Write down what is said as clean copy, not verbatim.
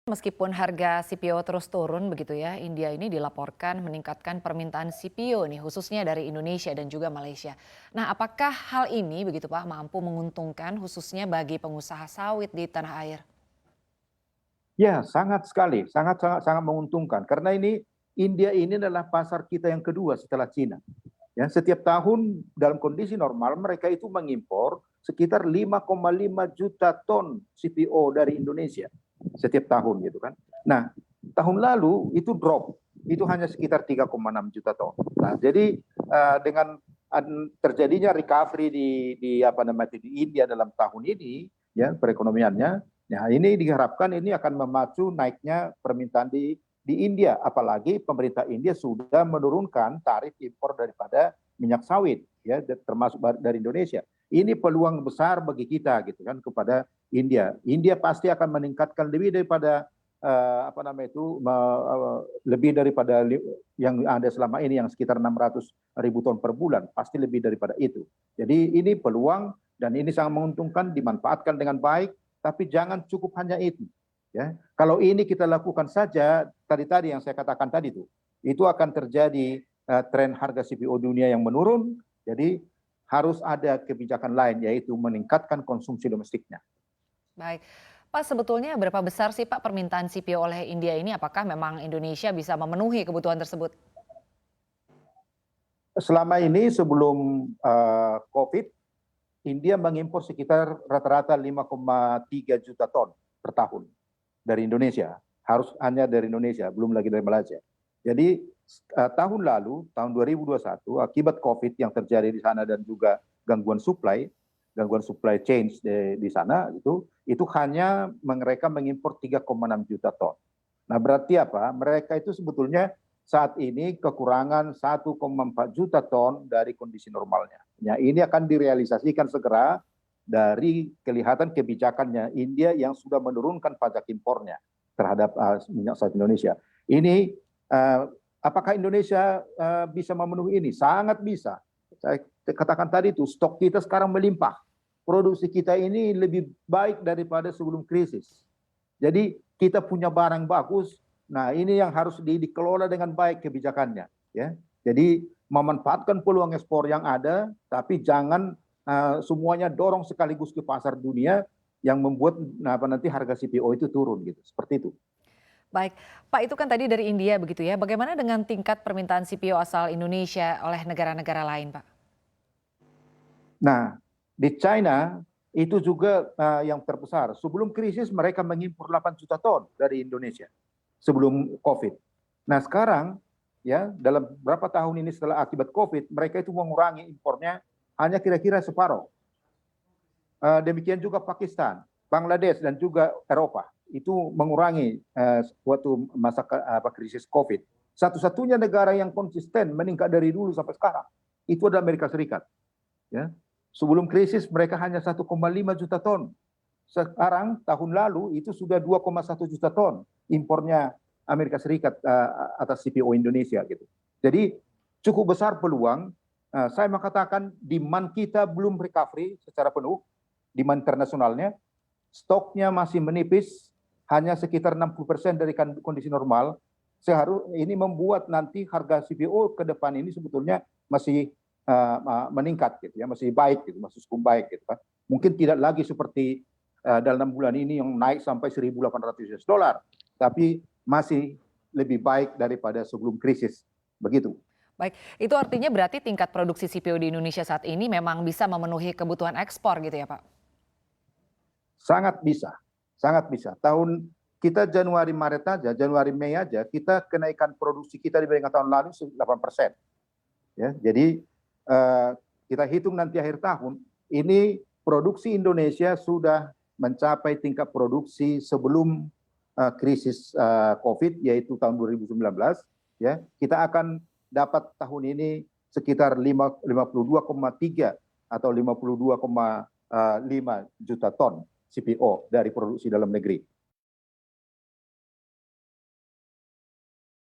Meskipun harga CPO terus turun begitu ya, India ini dilaporkan meningkatkan permintaan CPO nih khususnya dari Indonesia dan juga Malaysia. Nah, apakah hal ini begitu Pak mampu menguntungkan khususnya bagi pengusaha sawit di tanah air? Ya, sangat sekali, sangat sangat sangat menguntungkan karena India ini adalah pasar kita yang kedua setelah Cina. Ya, setiap tahun dalam kondisi normal mereka itu mengimpor sekitar 5,5 juta ton CPO dari Indonesia setiap tahun gitu kan. Nah, tahun lalu itu drop, itu hanya sekitar 3,6 juta ton. Nah, jadi dengan terjadinya recovery di apa namanya di India dalam tahun ini ya perekonomiannya, ya ini diharapkan ini akan memacu naiknya permintaan di India, apalagi pemerintah India sudah menurunkan tarif impor daripada minyak sawit, ya termasuk dari Indonesia. Ini peluang besar bagi kita, gitu kan, kepada India. India pasti akan meningkatkan lebih daripada apa namanya itu lebih daripada yang ada selama ini yang sekitar 600.000 ton per bulan, pasti lebih daripada itu. Jadi ini peluang dan ini sangat menguntungkan, dimanfaatkan dengan baik, tapi jangan cukup hanya itu. Ya, kalau ini kita lakukan saja tadi yang saya katakan tadi itu akan terjadi tren harga CPO dunia yang menurun. Jadi harus ada kebijakan lain yaitu meningkatkan konsumsi domestiknya. Baik, Pak sebetulnya berapa besar sih Pak permintaan CPO oleh India ini? Apakah memang Indonesia bisa memenuhi kebutuhan tersebut? Selama ini sebelum COVID, India mengimpor sekitar rata-rata 5,3 juta ton per tahun dari Indonesia. Harus hanya dari Indonesia, belum lagi dari Malaysia. Jadi tahun lalu, tahun 2021, akibat COVID yang terjadi di sana dan juga gangguan supply chain di sana itu hanya mereka mengimpor 3,6 juta ton. Nah, berarti apa? Mereka itu sebetulnya saat ini kekurangan 1,4 juta ton dari kondisi normalnya. Ya, ini akan direalisasikan segera dari kelihatan kebijakannya India yang sudah menurunkan pajak impornya terhadap minyak sawit Indonesia. Ini apakah Indonesia bisa memenuhi ini? Sangat bisa. Saya katakan tadi itu stok kita sekarang melimpah. Produksi kita ini lebih baik daripada sebelum krisis. Jadi kita punya barang bagus. Nah, ini yang harus dikelola dengan baik kebijakannya, ya. Jadi memanfaatkan peluang ekspor yang ada, tapi jangan semuanya dorong sekaligus ke pasar dunia yang membuat nanti harga CPO itu turun gitu. Seperti itu. Baik, Pak itu kan tadi dari India begitu ya. Bagaimana dengan tingkat permintaan CPO asal Indonesia oleh negara-negara lain Pak? Nah, di China itu juga yang terbesar. Sebelum krisis mereka mengimpor 8 juta ton dari Indonesia sebelum COVID. Nah, sekarang ya dalam beberapa tahun ini setelah akibat COVID, mereka itu mengurangi impornya hanya kira-kira separuh. Demikian juga Pakistan, Bangladesh dan juga Eropa itu mengurangi waktu masa krisis COVID. Satu-satunya negara yang konsisten meningkat dari dulu sampai sekarang itu adalah Amerika Serikat. Ya. Sebelum krisis mereka hanya 1,5 juta ton. Sekarang tahun lalu itu sudah 2,1 juta ton impornya Amerika Serikat atas CPO Indonesia gitu. Jadi cukup besar peluang. Saya mengatakan demand kita belum recovery secara penuh, demand internasionalnya, stoknya masih menipis, hanya sekitar 60% dari kondisi normal. Ini membuat nanti harga CPO ke depan ini sebetulnya masih meningkat gitu ya, masih baik gitu, masih cukup baik gitu kan. Mungkin tidak lagi seperti dalam 6 bulan ini yang naik sampai 1.800 US dollar, tapi masih lebih baik daripada sebelum krisis. Begitu. Baik, itu artinya berarti tingkat produksi CPO di Indonesia saat ini memang bisa memenuhi kebutuhan ekspor gitu ya Pak? Sangat bisa, sangat bisa. Tahun kita Januari Maret aja, Januari Mei aja, kita kenaikan produksi kita dibandingkan tahun lalu 8%. Ya, jadi kita hitung nanti akhir tahun, ini produksi Indonesia sudah mencapai tingkat produksi sebelum krisis COVID, yaitu tahun 2019. Ya, kita akan dapat tahun ini sekitar 52,3 atau 52,5 juta ton CPO dari produksi dalam negeri.